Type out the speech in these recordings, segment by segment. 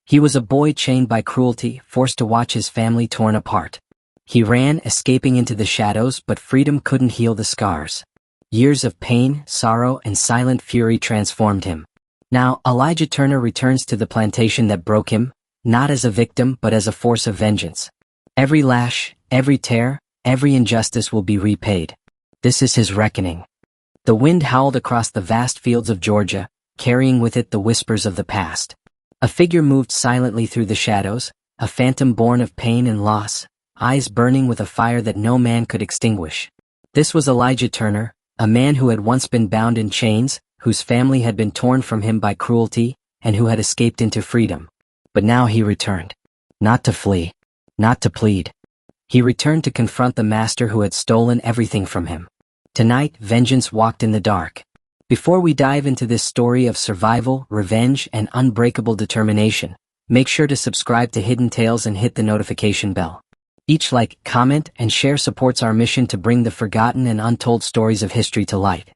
He was a boy chained by cruelty, forced to watch his family torn apart. He ran, escaping into the shadows, but freedom couldn't heal the scars. Years of pain, sorrow, and silent fury transformed him. Now, Elijah Turner returns to the plantation that broke him, not as a victim but as a force of vengeance. Every lash, every tear, every injustice will be repaid. This is his reckoning. The wind howled across the vast fields of Georgia, carrying with it the whispers of the past. A figure moved silently through the shadows, a phantom born of pain and loss, eyes burning with a fire that no man could extinguish. This was Elijah Turner, a man who had once been bound in chains, whose family had been torn from him by cruelty, and who had escaped into freedom. But now he returned. Not to flee. Not to plead. He returned to confront the master who had stolen everything from him. Tonight, vengeance walked in the dark. Before we dive into this story of survival, revenge, and unbreakable determination, make sure to subscribe to Hidden Tales and hit the notification bell. Each like, comment, and share supports our mission to bring the forgotten and untold stories of history to light.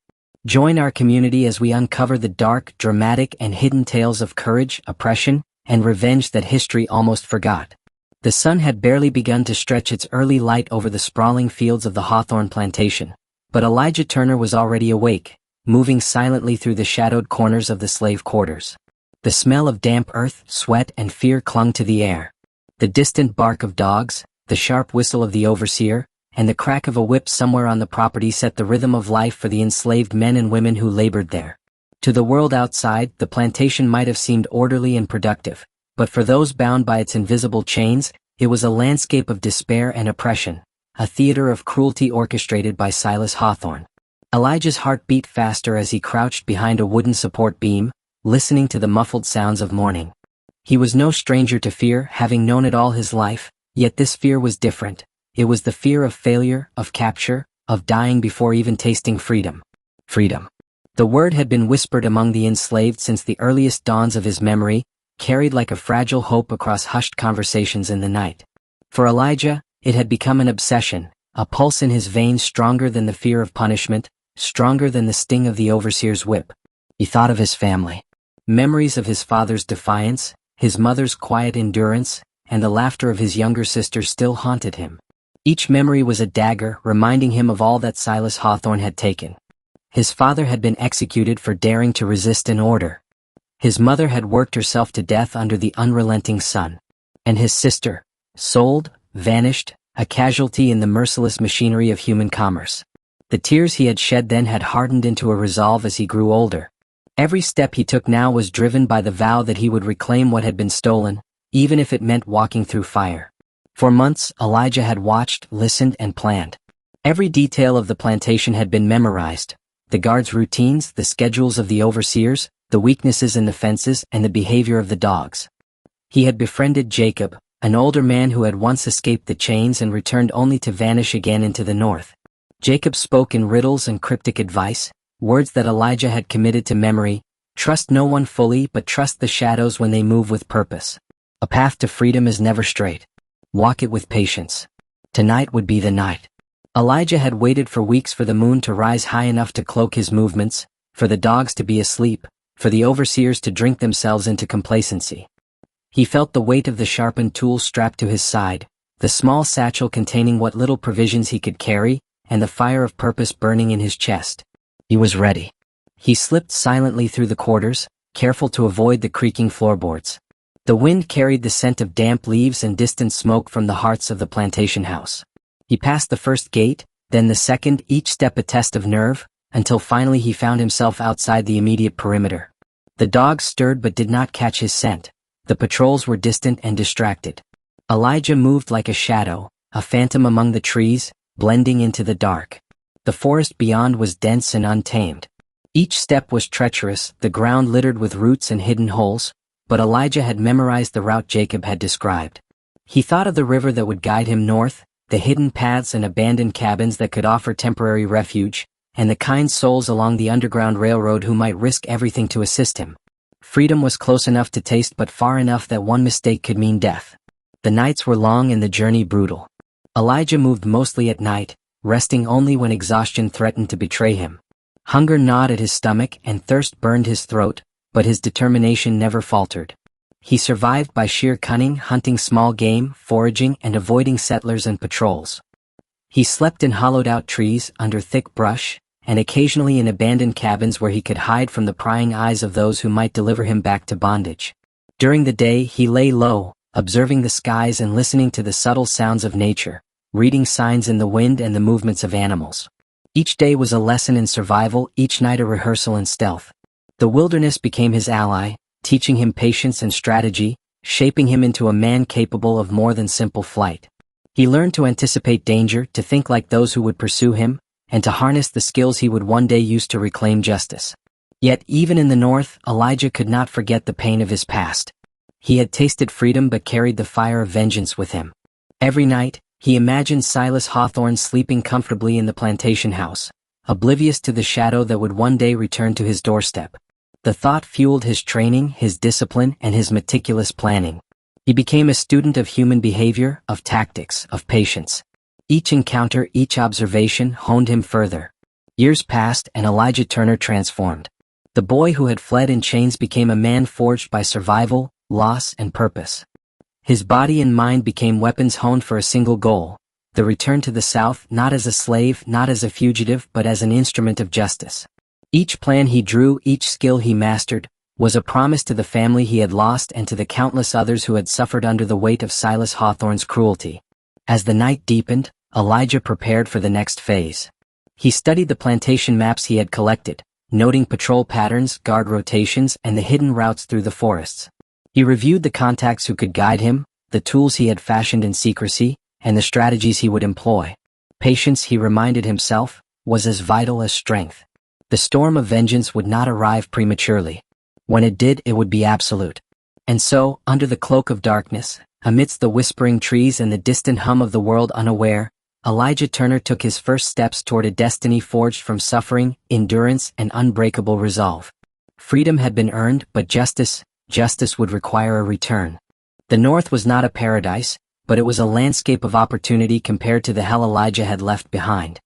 Join our community as we uncover the dark, dramatic, and hidden tales of courage, oppression, and revenge that history almost forgot. The sun had barely begun to stretch its early light over the sprawling fields of the Hawthorne Plantation, but Elijah Turner was already awake, moving silently through the shadowed corners of the slave quarters. The smell of damp earth, sweat, and fear clung to the air. The distant bark of dogs, the sharp whistle of the overseer, and the crack of a whip somewhere on the property set the rhythm of life for the enslaved men and women who labored there. To the world outside, the plantation might have seemed orderly and productive, but for those bound by its invisible chains, it was a landscape of despair and oppression, a theater of cruelty orchestrated by Silas Hawthorne. Elijah's heart beat faster as he crouched behind a wooden support beam, listening to the muffled sounds of mourning. He was no stranger to fear, having known it all his life, yet this fear was different. It was the fear of failure, of capture, of dying before even tasting freedom. Freedom. The word had been whispered among the enslaved since the earliest dawns of his memory, carried like a fragile hope across hushed conversations in the night. For Elijah, it had become an obsession, a pulse in his veins stronger than the fear of punishment, stronger than the sting of the overseer's whip. He thought of his family. Memories of his father's defiance, his mother's quiet endurance, and the laughter of his younger sister still haunted him. Each memory was a dagger, reminding him of all that Silas Hawthorne had taken. His father had been executed for daring to resist an order. His mother had worked herself to death under the unrelenting sun. And his sister, sold, vanished, a casualty in the merciless machinery of human commerce. The tears he had shed then had hardened into a resolve as he grew older. Every step he took now was driven by the vow that he would reclaim what had been stolen, even if it meant walking through fire. For months, Elijah had watched, listened, and planned. Every detail of the plantation had been memorized: the guards' routines, the schedules of the overseers, the weaknesses in the fences, and the behavior of the dogs. He had befriended Jacob, an older man who had once escaped the chains and returned only to vanish again into the north. Jacob spoke in riddles and cryptic advice, words that Elijah had committed to memory: trust no one fully, but trust the shadows when they move with purpose. A path to freedom is never straight. Walk it with patience. Tonight would be the night. Elijah had waited for weeks for the moon to rise high enough to cloak his movements, for the dogs to be asleep, for the overseers to drink themselves into complacency. He felt the weight of the sharpened tool strapped to his side, the small satchel containing what little provisions he could carry, and the fire of purpose burning in his chest. He was ready. He slipped silently through the quarters, careful to avoid the creaking floorboards. The wind carried the scent of damp leaves and distant smoke from the hearts of the plantation house. He passed the first gate, then the second, each step a test of nerve, until finally he found himself outside the immediate perimeter. The dogs stirred but did not catch his scent. The patrols were distant and distracted. Elijah moved like a shadow, a phantom among the trees, blending into the dark. The forest beyond was dense and untamed. Each step was treacherous, the ground littered with roots and hidden holes, but Elijah had memorized the route Jacob had described. He thought of the river that would guide him north, the hidden paths and abandoned cabins that could offer temporary refuge, and the kind souls along the Underground Railroad who might risk everything to assist him. Freedom was close enough to taste but far enough that one mistake could mean death. The nights were long and the journey brutal. Elijah moved mostly at night, resting only when exhaustion threatened to betray him. Hunger gnawed at his stomach and thirst burned his throat, but his determination never faltered. He survived by sheer cunning, hunting small game, foraging, and avoiding settlers and patrols. He slept in hollowed-out trees, under thick brush, and occasionally in abandoned cabins where he could hide from the prying eyes of those who might deliver him back to bondage. During the day, he lay low, observing the skies and listening to the subtle sounds of nature, reading signs in the wind and the movements of animals. Each day was a lesson in survival, each night a rehearsal in stealth. The wilderness became his ally, teaching him patience and strategy, shaping him into a man capable of more than simple flight. He learned to anticipate danger, to think like those who would pursue him, and to harness the skills he would one day use to reclaim justice. Yet even in the north, Elijah could not forget the pain of his past. He had tasted freedom but carried the fire of vengeance with him. Every night, he imagined Silas Hawthorne sleeping comfortably in the plantation house, oblivious to the shadow that would one day return to his doorstep. The thought fueled his training, his discipline, and his meticulous planning. He became a student of human behavior, of tactics, of patience. Each encounter, each observation honed him further. Years passed and Elijah Turner transformed. The boy who had fled in chains became a man forged by survival, loss, and purpose. His body and mind became weapons honed for a single goal: the return to the South, not as a slave, not as a fugitive, but as an instrument of justice. Each plan he drew, each skill he mastered, was a promise to the family he had lost and to the countless others who had suffered under the weight of Silas Hawthorne's cruelty. As the night deepened, Elijah prepared for the next phase. He studied the plantation maps he had collected, noting patrol patterns, guard rotations, and the hidden routes through the forests. He reviewed the contacts who could guide him, the tools he had fashioned in secrecy, and the strategies he would employ. Patience, he reminded himself, was as vital as strength. The storm of vengeance would not arrive prematurely. When it did, it would be absolute. And so, under the cloak of darkness, amidst the whispering trees and the distant hum of the world unaware, Elijah Turner took his first steps toward a destiny forged from suffering, endurance, and unbreakable resolve. Freedom had been earned, but justice would require a return. The North was not a paradise, but it was a landscape of opportunity compared to the hell Elijah had left behind.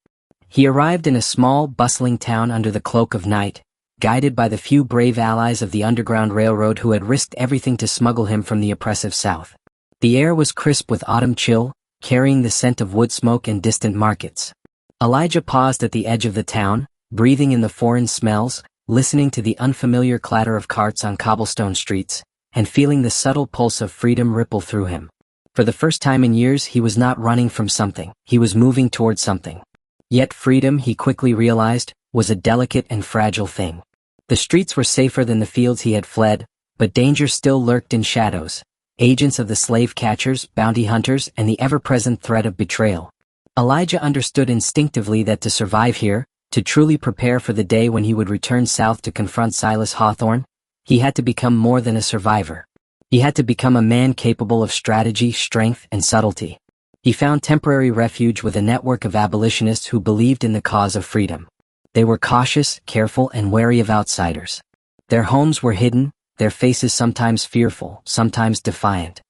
He arrived in a small, bustling town under the cloak of night, guided by the few brave allies of the Underground Railroad who had risked everything to smuggle him from the oppressive South. The air was crisp with autumn chill, carrying the scent of wood smoke and distant markets. Elijah paused at the edge of the town, breathing in the foreign smells, listening to the unfamiliar clatter of carts on cobblestone streets, and feeling the subtle pulse of freedom ripple through him. For the first time in years, he was not running from something, he was moving toward something. Yet freedom, he quickly realized, was a delicate and fragile thing. The streets were safer than the fields he had fled, but danger still lurked in shadows, agents of the slave catchers, bounty hunters, and the ever-present threat of betrayal. Elijah understood instinctively that to survive here, to truly prepare for the day when he would return south to confront Silas Hawthorne, he had to become more than a survivor. He had to become a man capable of strategy, strength, and subtlety. He found temporary refuge with a network of abolitionists who believed in the cause of freedom. They were cautious, careful, and wary of outsiders. Their homes were hidden, their faces sometimes fearful, sometimes defiant.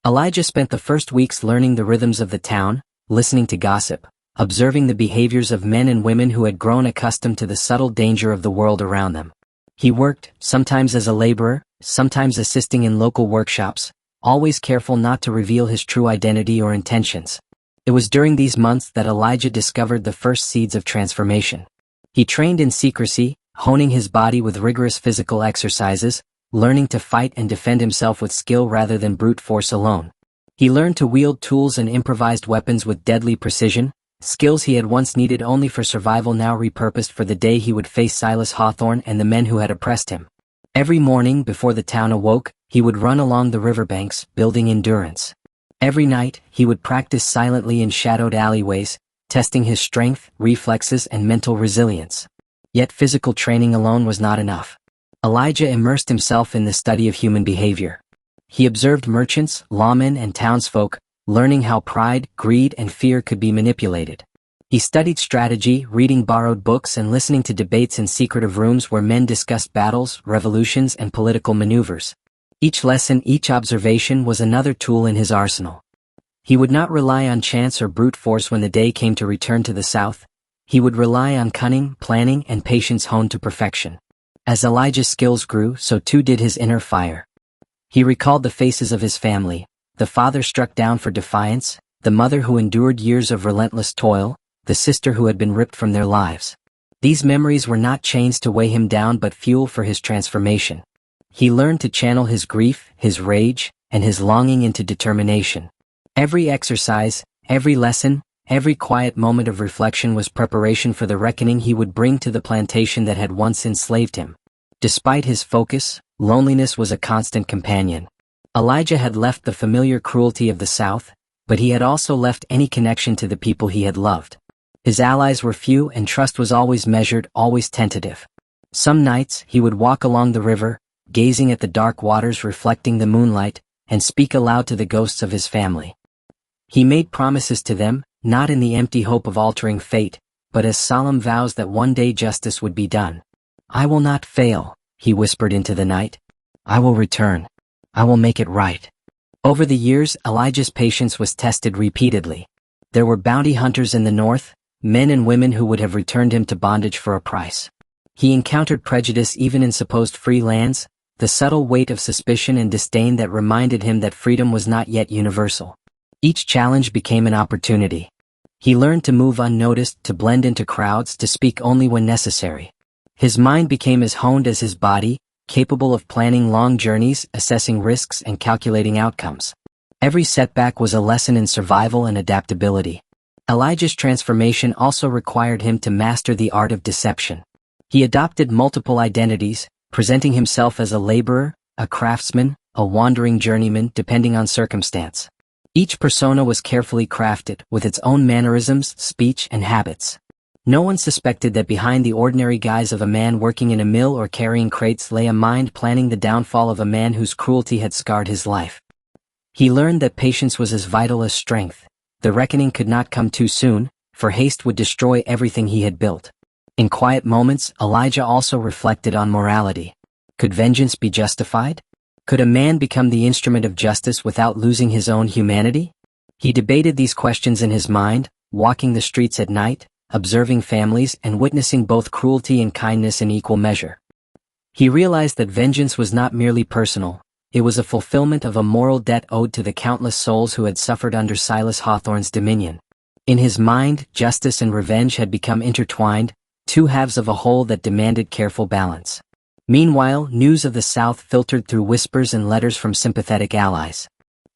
Elijah spent the first weeks learning the rhythms of the town, listening to gossip, observing the behaviors of men and women who had grown accustomed to the subtle danger of the world around them. He worked, sometimes as a laborer, sometimes assisting in local workshops, always careful not to reveal his true identity or intentions. It was during these months that Elijah discovered the first seeds of transformation. He trained in secrecy, honing his body with rigorous physical exercises, learning to fight and defend himself with skill rather than brute force alone. He learned to wield tools and improvised weapons with deadly precision, skills he had once needed only for survival now repurposed for the day he would face Silas Hawthorne and the men who had oppressed him. Every morning before the town awoke, he would run along the riverbanks, building endurance. Every night, he would practice silently in shadowed alleyways, testing his strength, reflexes, and mental resilience. Yet physical training alone was not enough. Elijah immersed himself in the study of human behavior. He observed merchants, lawmen, and townsfolk, learning how pride, greed, and fear could be manipulated. He studied strategy, reading borrowed books and listening to debates in secretive rooms where men discussed battles, revolutions, and political maneuvers. Each lesson, each observation was another tool in his arsenal. He would not rely on chance or brute force when the day came to return to the South. He would rely on cunning, planning, and patience honed to perfection. As Elijah's skills grew, so too did his inner fire. He recalled the faces of his family, the father struck down for defiance, the mother who endured years of relentless toil, the sister who had been ripped from their lives. These memories were not chains to weigh him down but fuel for his transformation. He learned to channel his grief, his rage, and his longing into determination. Every exercise, every lesson, every quiet moment of reflection was preparation for the reckoning he would bring to the plantation that had once enslaved him. Despite his focus, loneliness was a constant companion. Elijah had left the familiar cruelty of the South, but he had also left any connection to the people he had loved. His allies were few and trust was always measured, always tentative. Some nights, he would walk along the river, gazing at the dark waters reflecting the moonlight, and speak aloud to the ghosts of his family. He made promises to them, not in the empty hope of altering fate, but as solemn vows that one day justice would be done. "I will not fail," he whispered into the night. "I will return. I will make it right." Over the years, Elijah's patience was tested repeatedly. There were bounty hunters in the north, men and women who would have returned him to bondage for a price. He encountered prejudice even in supposed free lands, the subtle weight of suspicion and disdain that reminded him that freedom was not yet universal. Each challenge became an opportunity. He learned to move unnoticed, to blend into crowds, to speak only when necessary. His mind became as honed as his body, capable of planning long journeys, assessing risks, and calculating outcomes. Every setback was a lesson in survival and adaptability. Elijah's transformation also required him to master the art of deception. He adopted multiple identities, presenting himself as a laborer, a craftsman, a wandering journeyman depending on circumstance. Each persona was carefully crafted, with its own mannerisms, speech, and habits. No one suspected that behind the ordinary guise of a man working in a mill or carrying crates lay a mind planning the downfall of a man whose cruelty had scarred his life. He learned that patience was as vital as strength. The reckoning could not come too soon, for haste would destroy everything he had built. In quiet moments, Elijah also reflected on morality. Could vengeance be justified? Could a man become the instrument of justice without losing his own humanity? He debated these questions in his mind, walking the streets at night, observing families and witnessing both cruelty and kindness in equal measure. He realized that vengeance was not merely personal, it was a fulfillment of a moral debt owed to the countless souls who had suffered under Silas Hawthorne's dominion. In his mind, justice and revenge had become intertwined, two halves of a whole that demanded careful balance. Meanwhile, news of the South filtered through whispers and letters from sympathetic allies.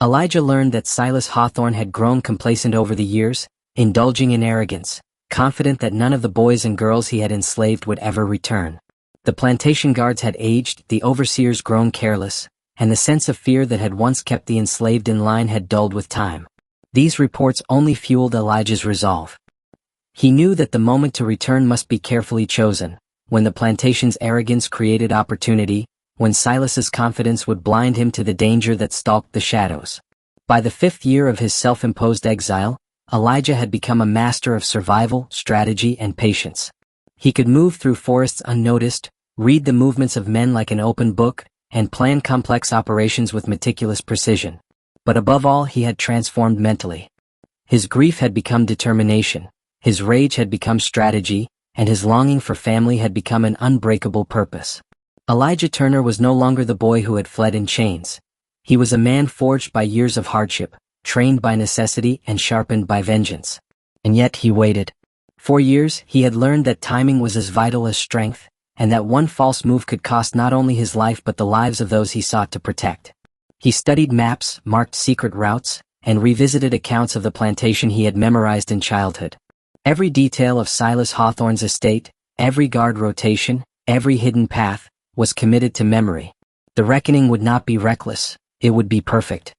Elijah learned that Silas Hawthorne had grown complacent over the years, indulging in arrogance, confident that none of the boys and girls he had enslaved would ever return. The plantation guards had aged, the overseers grown careless, and the sense of fear that had once kept the enslaved in line had dulled with time. These reports only fueled Elijah's resolve. He knew that the moment to return must be carefully chosen, when the plantation's arrogance created opportunity, when Silas's confidence would blind him to the danger that stalked the shadows. By the 5th year of his self-imposed exile, Elijah had become a master of survival, strategy, and patience. He could move through forests unnoticed, read the movements of men like an open book, and plan complex operations with meticulous precision. But above all, he had transformed mentally. His grief had become determination, his rage had become strategy, and his longing for family had become an unbreakable purpose. Elijah Turner was no longer the boy who had fled in chains. He was a man forged by years of hardship, trained by necessity and sharpened by vengeance. And yet he waited. For years, he had learned that timing was as vital as strength, and that one false move could cost not only his life but the lives of those he sought to protect. He studied maps, marked secret routes, and revisited accounts of the plantation he had memorized in childhood. Every detail of Silas Hawthorne's estate, every guard rotation, every hidden path, was committed to memory. The reckoning would not be reckless, it would be perfect.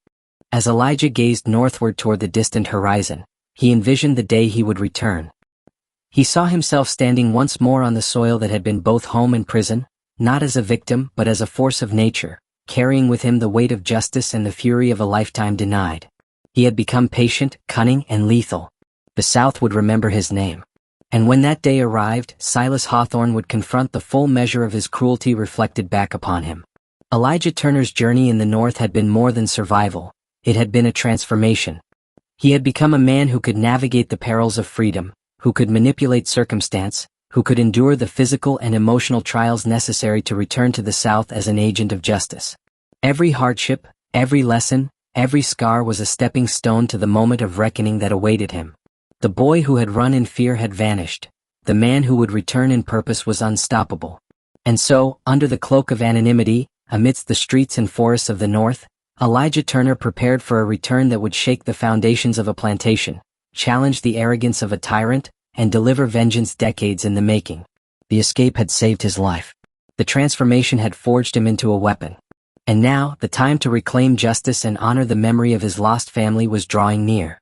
As Elijah gazed northward toward the distant horizon, he envisioned the day he would return. He saw himself standing once more on the soil that had been both home and prison, not as a victim but as a force of nature, carrying with him the weight of justice and the fury of a lifetime denied. He had become patient, cunning, and lethal. The South would remember his name. And when that day arrived, Silas Hawthorne would confront the full measure of his cruelty reflected back upon him. Elijah Turner's journey in the North had been more than survival, it had been a transformation. He had become a man who could navigate the perils of freedom, who could manipulate circumstance, who could endure the physical and emotional trials necessary to return to the South as an agent of justice. Every hardship, every lesson, every scar was a stepping stone to the moment of reckoning that awaited him. The boy who had run in fear had vanished. The man who would return in purpose was unstoppable. And so, under the cloak of anonymity, amidst the streets and forests of the North, Elijah Turner prepared for a return that would shake the foundations of a plantation, challenge the arrogance of a tyrant, and deliver vengeance decades in the making. The escape had saved his life. The transformation had forged him into a weapon. And now, the time to reclaim justice and honor the memory of his lost family was drawing near.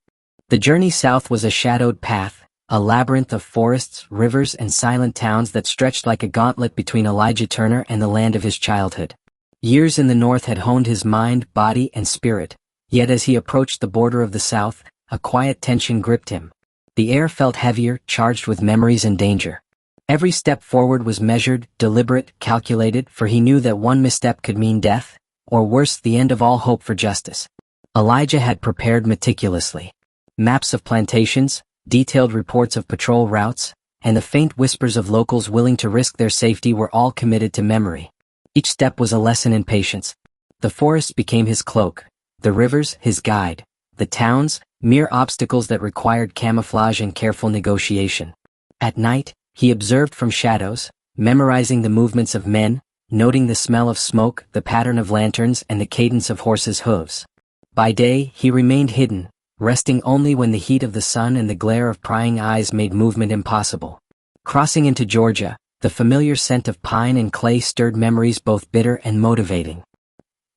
The journey south was a shadowed path, a labyrinth of forests, rivers, and silent towns that stretched like a gauntlet between Elijah Turner and the land of his childhood. Years in the North had honed his mind, body, and spirit, yet as he approached the border of the South, a quiet tension gripped him. The air felt heavier, charged with memories and danger. Every step forward was measured, deliberate, calculated, for he knew that one misstep could mean death, or worse, the end of all hope for justice. Elijah had prepared meticulously. Maps of plantations, detailed reports of patrol routes, and the faint whispers of locals willing to risk their safety were all committed to memory. Each step was a lesson in patience. The forests became his cloak, the rivers his guide, the towns, mere obstacles that required camouflage and careful negotiation. At night, he observed from shadows, memorizing the movements of men, noting the smell of smoke, the pattern of lanterns, and the cadence of horses' hooves. By day, he remained hidden, resting only when the heat of the sun and the glare of prying eyes made movement impossible. Crossing into Georgia, the familiar scent of pine and clay stirred memories both bitter and motivating.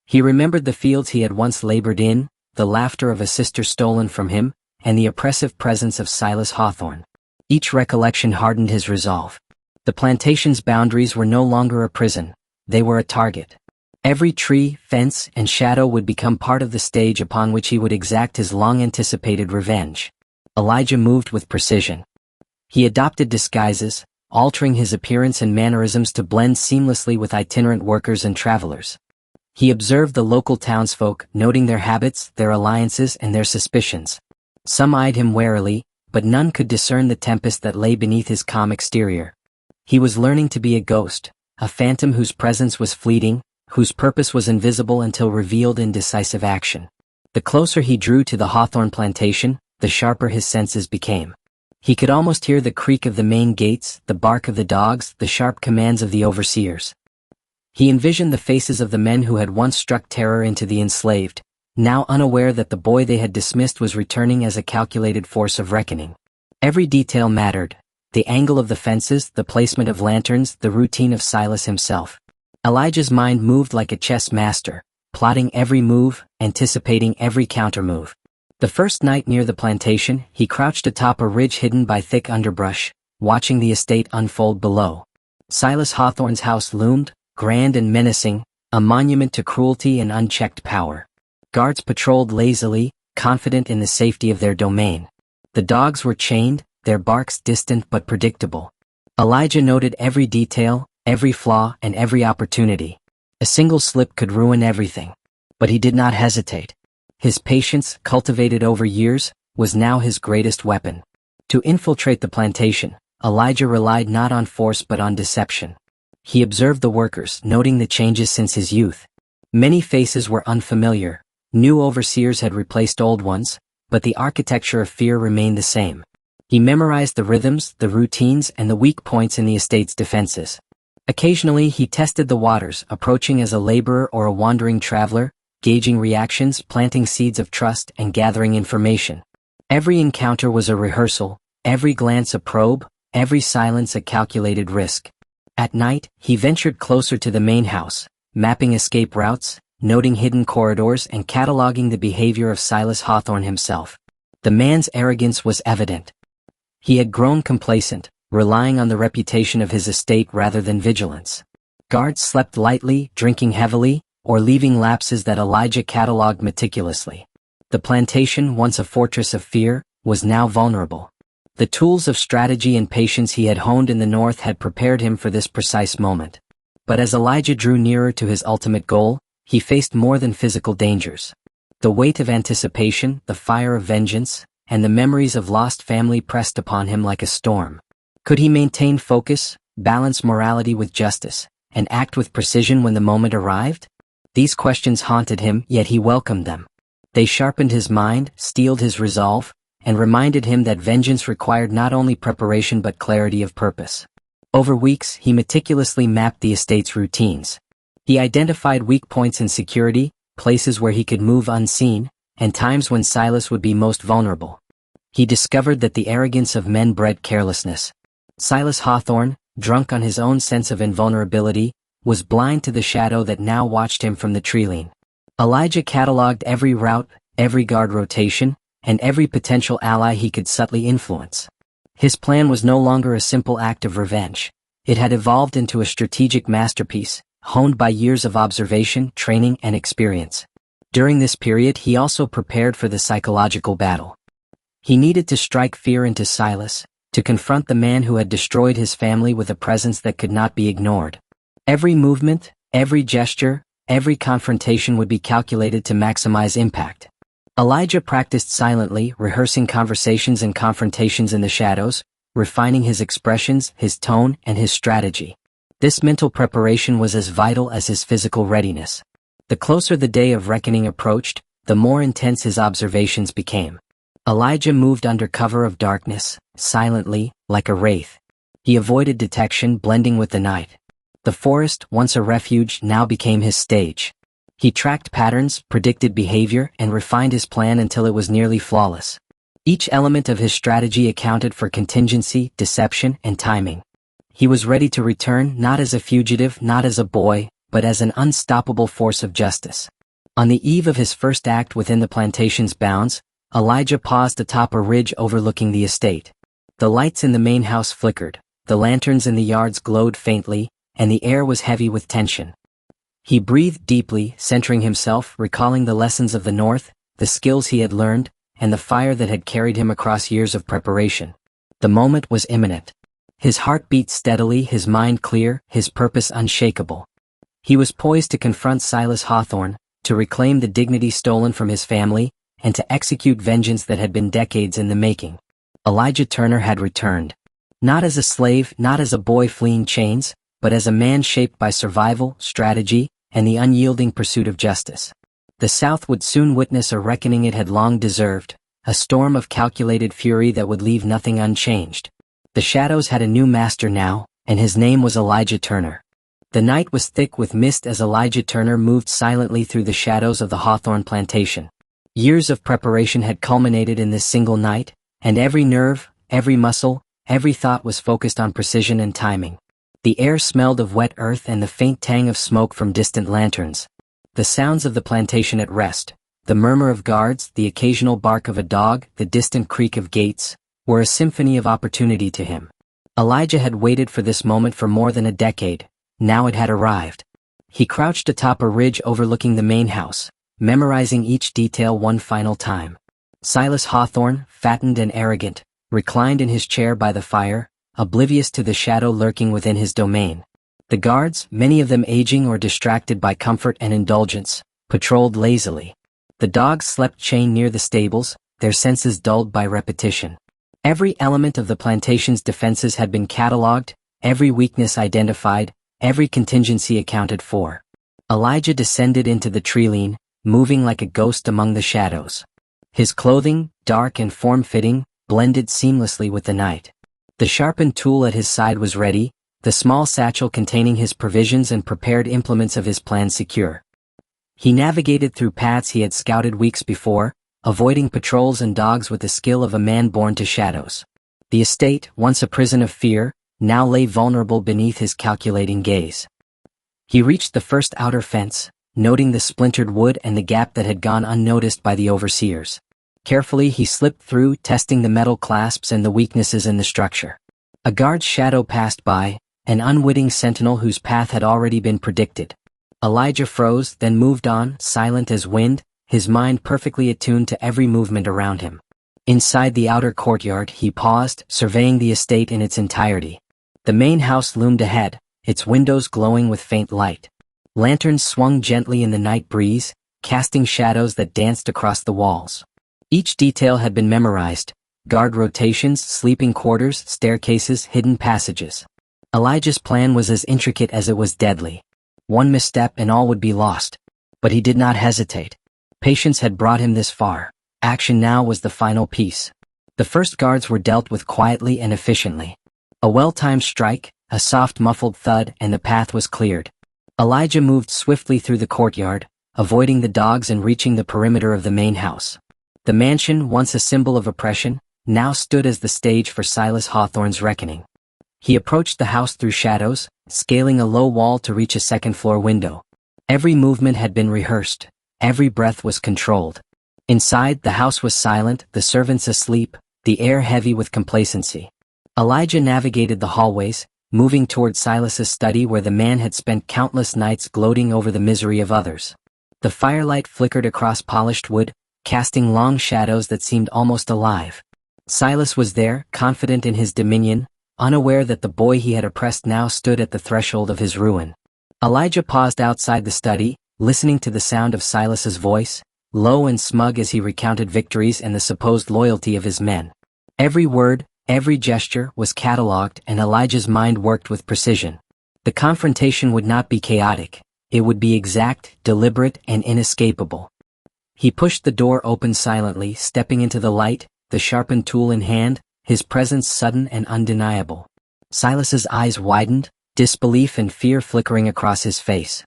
He remembered the fields he had once labored in, the laughter of a sister stolen from him, and the oppressive presence of Silas Hawthorne. Each recollection hardened his resolve. The plantation's boundaries were no longer a prison, they were a target. Every tree, fence, and shadow would become part of the stage upon which he would exact his long-anticipated revenge. Elijah moved with precision. He adopted disguises, altering his appearance and mannerisms to blend seamlessly with itinerant workers and travelers. He observed the local townsfolk, noting their habits, their alliances, and their suspicions. Some eyed him warily, but none could discern the tempest that lay beneath his calm exterior. He was learning to be a ghost, a phantom whose presence was fleeting, whose purpose was invisible until revealed in decisive action. The closer he drew to the Hawthorne Plantation, the sharper his senses became. He could almost hear the creak of the main gates, the bark of the dogs, the sharp commands of the overseers. He envisioned the faces of the men who had once struck terror into the enslaved, now unaware that the boy they had dismissed was returning as a calculated force of reckoning. Every detail mattered: the angle of the fences, the placement of lanterns, the routine of Silas himself. Elijah's mind moved like a chess master, plotting every move, anticipating every countermove. The first night near the plantation, he crouched atop a ridge hidden by thick underbrush, watching the estate unfold below. Silas Hawthorne's house loomed, grand and menacing, a monument to cruelty and unchecked power. Guards patrolled lazily, confident in the safety of their domain. The dogs were chained, their barks distant but predictable. Elijah noted every detail, every flaw, and every opportunity. A single slip could ruin everything. But he did not hesitate. His patience, cultivated over years, was now his greatest weapon. To infiltrate the plantation, Elijah relied not on force but on deception. He observed the workers, noting the changes since his youth. Many faces were unfamiliar. New overseers had replaced old ones, but the architecture of fear remained the same. He memorized the rhythms, the routines, and the weak points in the estate's defenses. Occasionally he tested the waters, approaching as a laborer or a wandering traveler, gauging reactions, planting seeds of trust, and gathering information. Every encounter was a rehearsal, every glance a probe, every silence a calculated risk. At night, he ventured closer to the main house, mapping escape routes, noting hidden corridors, and cataloging the behavior of Silas Hawthorne himself. The man's arrogance was evident. He had grown complacent, relying on the reputation of his estate rather than vigilance. Guards slept lightly, drinking heavily, or leaving lapses that Elijah cataloged meticulously. The plantation, once a fortress of fear, was now vulnerable. The tools of strategy and patience he had honed in the North had prepared him for this precise moment. But as Elijah drew nearer to his ultimate goal, he faced more than physical dangers. The weight of anticipation, the fire of vengeance, and the memories of lost family pressed upon him like a storm. Could he maintain focus, balance morality with justice, and act with precision when the moment arrived? These questions haunted him, yet he welcomed them. They sharpened his mind, steeled his resolve, and reminded him that vengeance required not only preparation but clarity of purpose. Over weeks, he meticulously mapped the estate's routines. He identified weak points in security, places where he could move unseen, and times when Silas would be most vulnerable. He discovered that the arrogance of men bred carelessness. Silas Hawthorne, drunk on his own sense of invulnerability, was blind to the shadow that now watched him from the tree-line. Elijah catalogued every route, every guard rotation, and every potential ally he could subtly influence. His plan was no longer a simple act of revenge. It had evolved into a strategic masterpiece, honed by years of observation, training, and experience. During this period, he also prepared for the psychological battle. He needed to strike fear into Silas, to confront the man who had destroyed his family with a presence that could not be ignored. Every movement, every gesture, every confrontation would be calculated to maximize impact. Elijah practiced silently, rehearsing conversations and confrontations in the shadows, refining his expressions, his tone, and his strategy. This mental preparation was as vital as his physical readiness. The closer the day of reckoning approached, the more intense his observations became. Elijah moved under cover of darkness, silently, like a wraith. He avoided detection, blending with the night. The forest, once a refuge, now became his stage. He tracked patterns, predicted behavior, and refined his plan until it was nearly flawless. Each element of his strategy accounted for contingency, deception, and timing. He was ready to return, not as a fugitive, not as a boy, but as an unstoppable force of justice. On the eve of his first act within the plantation's bounds, Elijah paused atop a ridge overlooking the estate. The lights in the main house flickered, the lanterns in the yards glowed faintly, and the air was heavy with tension. He breathed deeply, centering himself, recalling the lessons of the North, the skills he had learned, and the fire that had carried him across years of preparation. The moment was imminent. His heart beat steadily, his mind clear, his purpose unshakable. He was poised to confront Silas Hawthorne, to reclaim the dignity stolen from his family, and to execute vengeance that had been decades in the making. Elijah Turner had returned. Not as a slave, not as a boy fleeing chains, but as a man shaped by survival, strategy, and the unyielding pursuit of justice. The South would soon witness a reckoning it had long deserved, a storm of calculated fury that would leave nothing unchanged. The shadows had a new master now, and his name was Elijah Turner. The night was thick with mist as Elijah Turner moved silently through the shadows of the Hawthorne Plantation. Years of preparation had culminated in this single night, and every nerve, every muscle, every thought was focused on precision and timing. The air smelled of wet earth and the faint tang of smoke from distant lanterns. The sounds of the plantation at rest, the murmur of guards, the occasional bark of a dog, the distant creak of gates, were a symphony of opportunity to him. Elijah had waited for this moment for more than a decade. Now it had arrived. He crouched atop a ridge overlooking the main house, memorizing each detail one final time. Silas Hawthorne, fattened and arrogant, reclined in his chair by the fire, oblivious to the shadow lurking within his domain. The guards, many of them aging or distracted by comfort and indulgence, patrolled lazily. The dogs slept chained near the stables, their senses dulled by repetition. Every element of the plantation's defenses had been catalogued, every weakness identified, every contingency accounted for. Elijah descended into the tree-line, moving like a ghost among the shadows. His clothing, dark and form-fitting, blended seamlessly with the night. The sharpened tool at his side was ready, the small satchel containing his provisions and prepared implements of his plan secure. He navigated through paths he had scouted weeks before, avoiding patrols and dogs with the skill of a man born to shadows. The estate, once a prison of fear, now lay vulnerable beneath his calculating gaze. He reached the first outer fence, noting the splintered wood and the gap that had gone unnoticed by the overseers. Carefully he slipped through, testing the metal clasps and the weaknesses in the structure. A guard's shadow passed by, an unwitting sentinel whose path had already been predicted. Elijah froze, then moved on, silent as wind, his mind perfectly attuned to every movement around him. Inside the outer courtyard, he paused, surveying the estate in its entirety. The main house loomed ahead, its windows glowing with faint light. Lanterns swung gently in the night breeze, casting shadows that danced across the walls. Each detail had been memorized: guard rotations, sleeping quarters, staircases, hidden passages. Elijah's plan was as intricate as it was deadly. One misstep and all would be lost. But he did not hesitate. Patience had brought him this far. Action now was the final piece. The first guards were dealt with quietly and efficiently. A well-timed strike, a soft muffled thud, and the path was cleared. Elijah moved swiftly through the courtyard, avoiding the dogs and reaching the perimeter of the main house. The mansion, once a symbol of oppression, now stood as the stage for Silas Hawthorne's reckoning. He approached the house through shadows, scaling a low wall to reach a second-floor window. Every movement had been rehearsed. Every breath was controlled. Inside, the house was silent, the servants asleep, the air heavy with complacency. Elijah navigated the hallways, moving toward Silas's study where the man had spent countless nights gloating over the misery of others. The firelight flickered across polished wood, casting long shadows that seemed almost alive. Silas was there, confident in his dominion, unaware that the boy he had oppressed now stood at the threshold of his ruin. Elijah paused outside the study, listening to the sound of Silas's voice, low and smug as he recounted victories and the supposed loyalty of his men. Every word, every gesture was catalogued, and Elijah's mind worked with precision. The confrontation would not be chaotic. It would be exact, deliberate, and inescapable. He pushed the door open silently, stepping into the light, the sharpened tool in hand, his presence sudden and undeniable. Silas's eyes widened, disbelief and fear flickering across his face.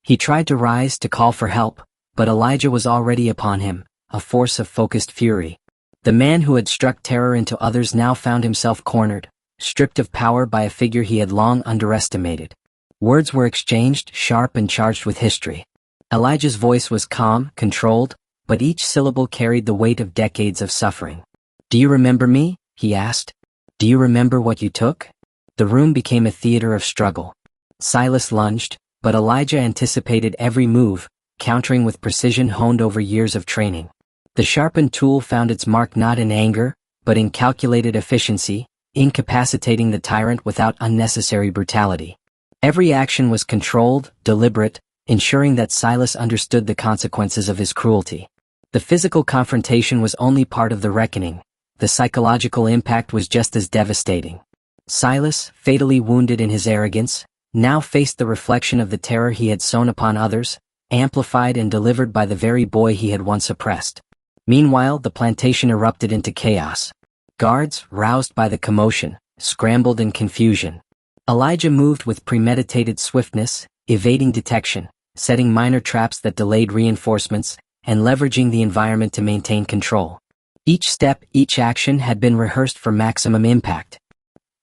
He tried to rise to call for help, but Elijah was already upon him, a force of focused fury. The man who had struck terror into others now found himself cornered, stripped of power by a figure he had long underestimated. Words were exchanged, sharp and charged with history. Elijah's voice was calm, controlled, but each syllable carried the weight of decades of suffering. "Do you remember me?" he asked. "Do you remember what you took?" The room became a theater of struggle. Silas lunged, but Elijah anticipated every move, countering with precision honed over years of training. The sharpened tool found its mark not in anger, but in calculated efficiency, incapacitating the tyrant without unnecessary brutality. Every action was controlled, deliberate, ensuring that Silas understood the consequences of his cruelty. The physical confrontation was only part of the reckoning. The psychological impact was just as devastating. Silas, fatally wounded in his arrogance, now faced the reflection of the terror he had sown upon others, amplified and delivered by the very boy he had once oppressed. Meanwhile, the plantation erupted into chaos. Guards, roused by the commotion, scrambled in confusion. Elijah moved with premeditated swiftness, evading detection, setting minor traps that delayed reinforcements, and leveraging the environment to maintain control. Each step, each action had been rehearsed for maximum impact.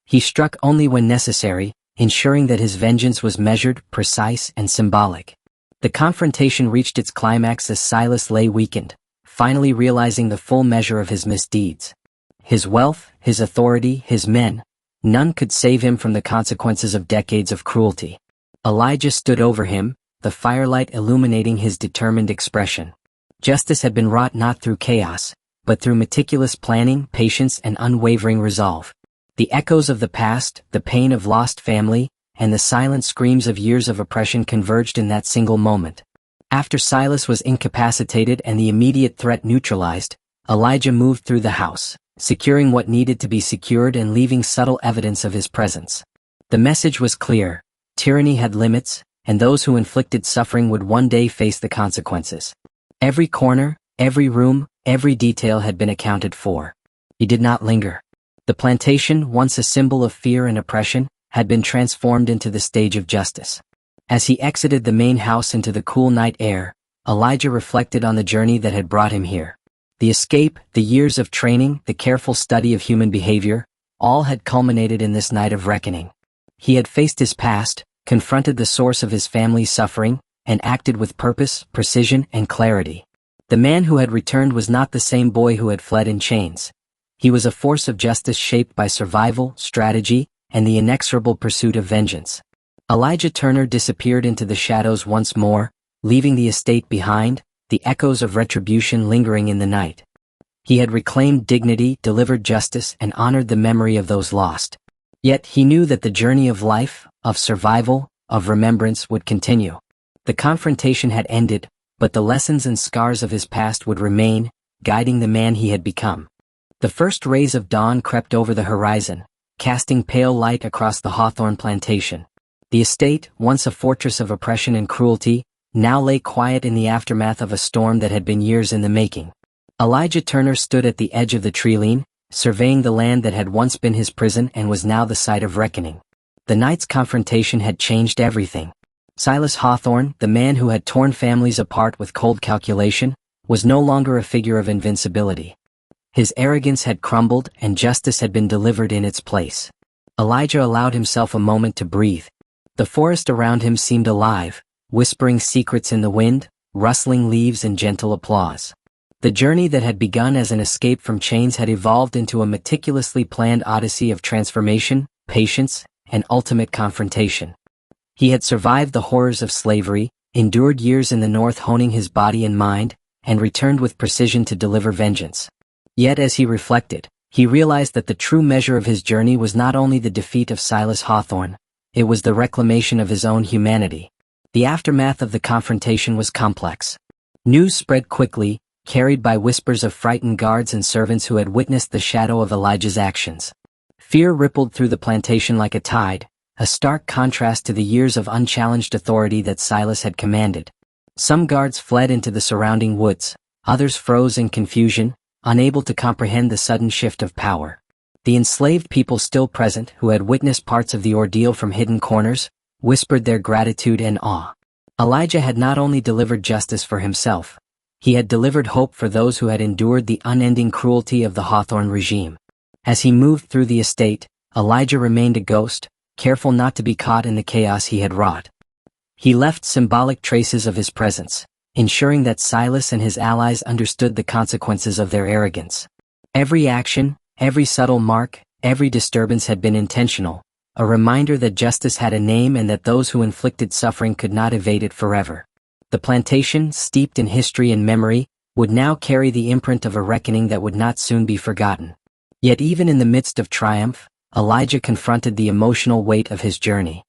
He struck only when necessary, ensuring that his vengeance was measured, precise, and symbolic. The confrontation reached its climax as Silas lay weakened, finally realizing the full measure of his misdeeds. His wealth, his authority, his men, none could save him from the consequences of decades of cruelty. Elijah stood over him, the firelight illuminating his determined expression. Justice had been wrought not through chaos, but through meticulous planning, patience, and unwavering resolve. The echoes of the past, the pain of lost family, and the silent screams of years of oppression converged in that single moment. After Silas was incapacitated and the immediate threat neutralized, Elijah moved through the house, securing what needed to be secured and leaving subtle evidence of his presence. The message was clear: tyranny had limits, and those who inflicted suffering would one day face the consequences. Every corner, every room, every detail had been accounted for. He did not linger. The plantation, once a symbol of fear and oppression, had been transformed into the stage of justice. As he exited the main house into the cool night air, Elijah reflected on the journey that had brought him here. The escape, the years of training, the careful study of human behavior, all had culminated in this night of reckoning. He had faced his past, confronted the source of his family's suffering, and acted with purpose, precision, and clarity. The man who had returned was not the same boy who had fled in chains. He was a force of justice shaped by survival, strategy, and the inexorable pursuit of vengeance. Elijah Turner disappeared into the shadows once more, leaving the estate behind, the echoes of retribution lingering in the night. He had reclaimed dignity, delivered justice, and honored the memory of those lost. Yet he knew that the journey of life, of survival, of remembrance would continue. The confrontation had ended, but the lessons and scars of his past would remain, guiding the man he had become. The first rays of dawn crept over the horizon, casting pale light across the Hawthorne Plantation. The estate, once a fortress of oppression and cruelty, now lay quiet in the aftermath of a storm that had been years in the making. Elijah Turner stood at the edge of the treeline, surveying the land that had once been his prison and was now the site of reckoning. The night's confrontation had changed everything. Silas Hawthorne, the man who had torn families apart with cold calculation, was no longer a figure of invincibility. His arrogance had crumbled and justice had been delivered in its place. Elijah allowed himself a moment to breathe. The forest around him seemed alive, whispering secrets in the wind, rustling leaves and gentle applause. The journey that had begun as an escape from chains had evolved into a meticulously planned odyssey of transformation, patience, and ultimate confrontation. He had survived the horrors of slavery, endured years in the North honing his body and mind, and returned with precision to deliver vengeance. Yet as he reflected, he realized that the true measure of his journey was not only the defeat of Silas Hawthorne, it was the reclamation of his own humanity. The aftermath of the confrontation was complex. News spread quickly, carried by whispers of frightened guards and servants who had witnessed the shadow of Elijah's actions. Fear rippled through the plantation like a tide, a stark contrast to the years of unchallenged authority that Silas had commanded. Some guards fled into the surrounding woods, others froze in confusion, unable to comprehend the sudden shift of power. The enslaved people still present, who had witnessed parts of the ordeal from hidden corners, whispered their gratitude and awe. Elijah had not only delivered justice for himself, he had delivered hope for those who had endured the unending cruelty of the Hawthorne regime. As he moved through the estate, Elijah remained a ghost, careful not to be caught in the chaos he had wrought. He left symbolic traces of his presence, ensuring that Silas and his allies understood the consequences of their arrogance. Every action, every subtle mark, every disturbance had been intentional, a reminder that justice had a name and that those who inflicted suffering could not evade it forever. The plantation, steeped in history and memory, would now carry the imprint of a reckoning that would not soon be forgotten. Yet even in the midst of triumph, Elijah confronted the emotional weight of his journey.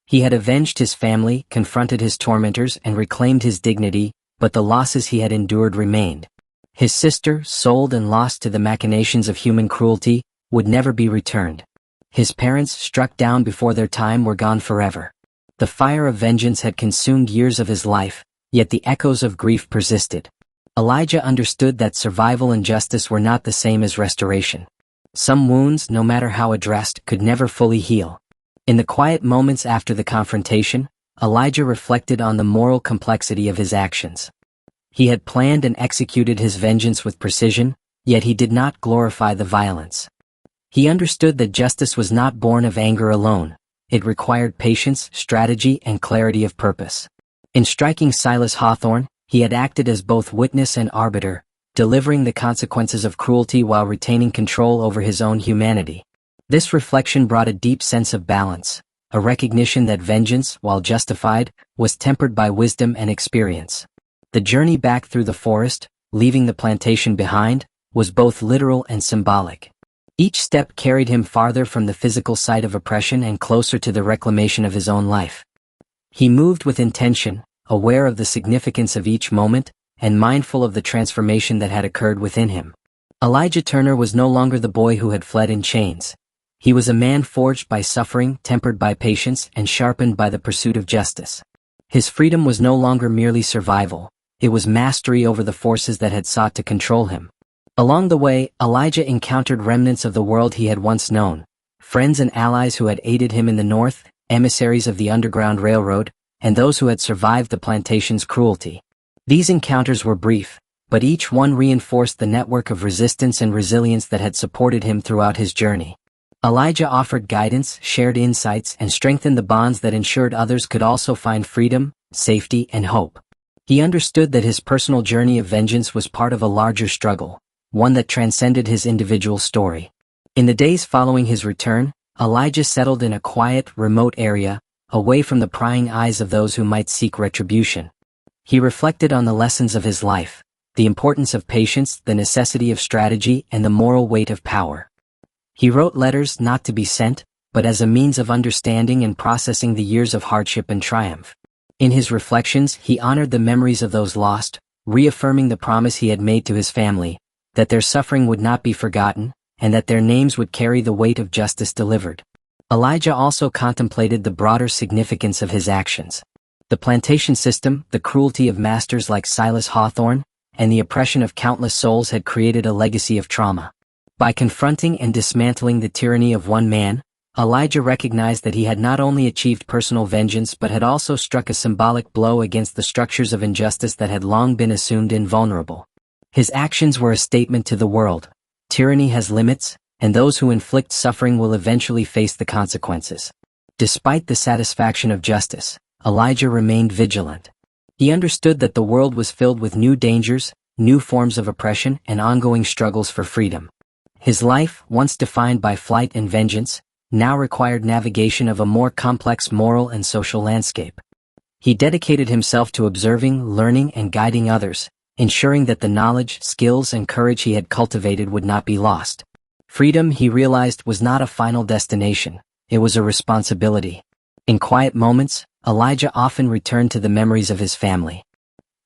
He had avenged his family, confronted his tormentors, and reclaimed his dignity, but the losses he had endured remained. His sister, sold and lost to the machinations of human cruelty, would never be returned. His parents, struck down before their time, were gone forever. The fire of vengeance had consumed years of his life, yet the echoes of grief persisted. Elijah understood that survival and justice were not the same as restoration. Some wounds, no matter how addressed, could never fully heal. In the quiet moments after the confrontation, Elijah reflected on the moral complexity of his actions. He had planned and executed his vengeance with precision, yet he did not glorify the violence. He understood that justice was not born of anger alone. It required patience, strategy, and clarity of purpose. In striking Silas Hawthorne, he had acted as both witness and arbiter, delivering the consequences of cruelty while retaining control over his own humanity. This reflection brought a deep sense of balance, a recognition that vengeance, while justified, was tempered by wisdom and experience. The journey back through the forest, leaving the plantation behind, was both literal and symbolic. Each step carried him farther from the physical site of oppression and closer to the reclamation of his own life. He moved with intention, aware of the significance of each moment, and mindful of the transformation that had occurred within him. Elijah Turner was no longer the boy who had fled in chains. He was a man forged by suffering, tempered by patience, and sharpened by the pursuit of justice. His freedom was no longer merely survival, it was mastery over the forces that had sought to control him. Along the way, Elijah encountered remnants of the world he had once known, friends and allies who had aided him in the North, emissaries of the Underground Railroad, and those who had survived the plantation's cruelty. These encounters were brief, but each one reinforced the network of resistance and resilience that had supported him throughout his journey. Elijah offered guidance, shared insights, and strengthened the bonds that ensured others could also find freedom, safety, and hope. He understood that his personal journey of vengeance was part of a larger struggle, one that transcended his individual story. In the days following his return, Elijah settled in a quiet, remote area, away from the prying eyes of those who might seek retribution. He reflected on the lessons of his life, the importance of patience, the necessity of strategy, and the moral weight of power. He wrote letters not to be sent, but as a means of understanding and processing the years of hardship and triumph. In his reflections, he honored the memories of those lost, reaffirming the promise he had made to his family, that their suffering would not be forgotten, and that their names would carry the weight of justice delivered. Elijah also contemplated the broader significance of his actions. The plantation system, the cruelty of masters like Silas Hawthorne, and the oppression of countless souls had created a legacy of trauma. By confronting and dismantling the tyranny of one man, Elijah recognized that he had not only achieved personal vengeance but had also struck a symbolic blow against the structures of injustice that had long been assumed invulnerable. His actions were a statement to the world: tyranny has limits, and those who inflict suffering will eventually face the consequences. Despite the satisfaction of justice, Elijah remained vigilant. He understood that the world was filled with new dangers, new forms of oppression, and ongoing struggles for freedom. His life, once defined by flight and vengeance, now required navigation of a more complex moral and social landscape. He dedicated himself to observing, learning, and guiding others, ensuring that the knowledge, skills, and courage he had cultivated would not be lost. Freedom, he realized, was not a final destination, it was a responsibility. In quiet moments, Elijah often returned to the memories of his family.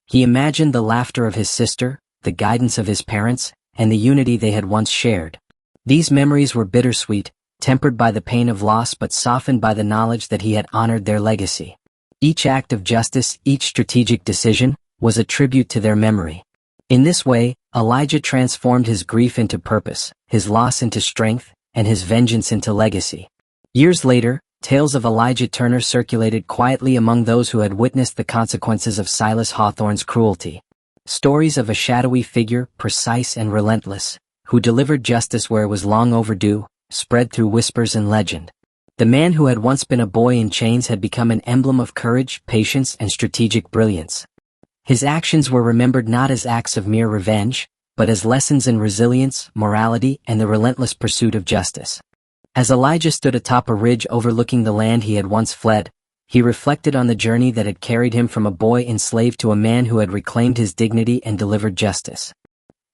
He imagined the laughter of his sister, the guidance of his parents, and the unity they had once shared. These memories were bittersweet, tempered by the pain of loss but softened by the knowledge that he had honored their legacy. Each act of justice, each strategic decision, was a tribute to their memory. In this way, Elijah transformed his grief into purpose, his loss into strength, and his vengeance into legacy. Years later, tales of Elijah Turner circulated quietly among those who had witnessed the consequences of Silas Hawthorne's cruelty. Stories of a shadowy figure, precise and relentless, who delivered justice where it was long overdue, spread through whispers and legend. The man who had once been a boy in chains had become an emblem of courage, patience, and strategic brilliance. His actions were remembered not as acts of mere revenge, but as lessons in resilience, morality, and the relentless pursuit of justice. As Elijah stood atop a ridge overlooking the land he had once fled, he reflected on the journey that had carried him from a boy enslaved to a man who had reclaimed his dignity and delivered justice.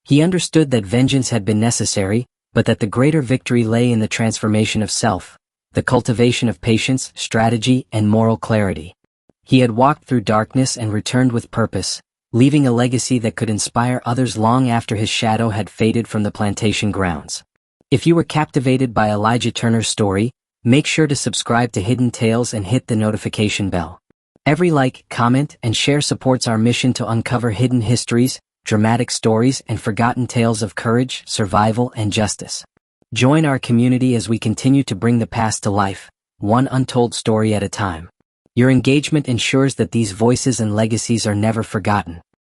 He understood that vengeance had been necessary, but that the greater victory lay in the transformation of self, the cultivation of patience, strategy, and moral clarity. He had walked through darkness and returned with purpose, leaving a legacy that could inspire others long after his shadow had faded from the plantation grounds. If you were captivated by Elijah Turner's story, make sure to subscribe to Hidden Tales and hit the notification bell. Every like, comment, and share supports our mission to uncover hidden histories, dramatic stories, and forgotten tales of courage, survival, and justice. Join our community as we continue to bring the past to life, one untold story at a time. Your engagement ensures that these voices and legacies are never forgotten.